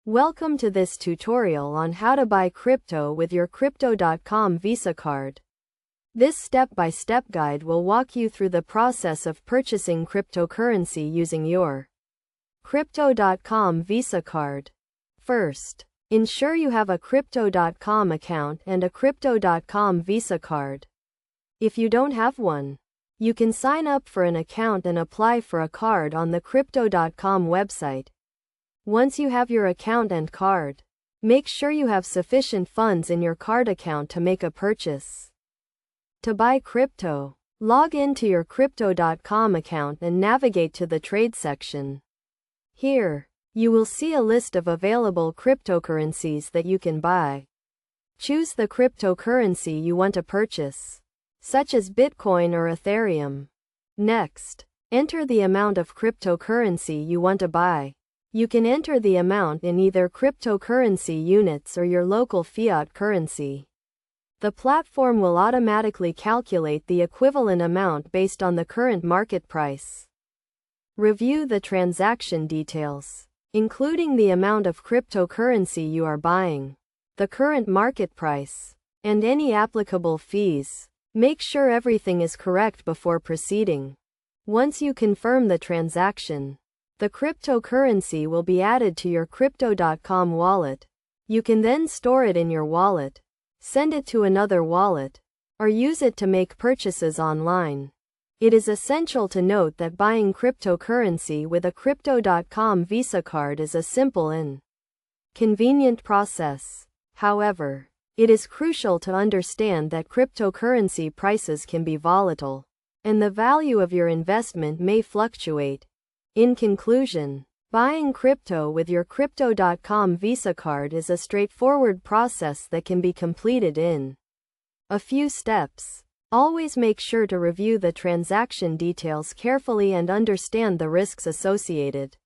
Welcome to this tutorial on how to buy crypto with your Crypto.com Visa card. This step-by-step guide will walk you through the process of purchasing cryptocurrency using your Crypto.com Visa card. First, ensure you have a Crypto.com account and a Crypto.com Visa card. If you don't have one, you can sign up for an account and apply for a card on the Crypto.com website. Once you have your account and card, make sure you have sufficient funds in your card account to make a purchase. To buy crypto, log into your Crypto.com account and navigate to the Trade section. Here, you will see a list of available cryptocurrencies that you can buy. Choose the cryptocurrency you want to purchase, such as Bitcoin or Ethereum. Next, enter the amount of cryptocurrency you want to buy. You can enter the amount in either cryptocurrency units or your local fiat currency. The platform will automatically calculate the equivalent amount based on the current market price. Review the transaction details, including the amount of cryptocurrency you are buying, the current market price, and any applicable fees. Make sure everything is correct before proceeding. Once you confirm the transaction, the cryptocurrency will be added to your Crypto.com wallet. You can then store it in your wallet, send it to another wallet, or use it to make purchases online. It is essential to note that buying cryptocurrency with a Crypto.com Visa card is a simple and convenient process. However, it is crucial to understand that cryptocurrency prices can be volatile, and the value of your investment may fluctuate. In conclusion, buying crypto with your Crypto.com Visa card is a straightforward process that can be completed in a few steps. Always make sure to review the transaction details carefully and understand the risks associated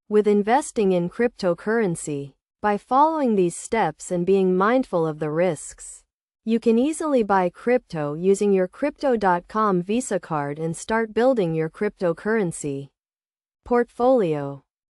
with investing in cryptocurrency. By following these steps and being mindful of the risks, you can easily buy crypto using your Crypto.com Visa card and start building your cryptocurrency portfolio.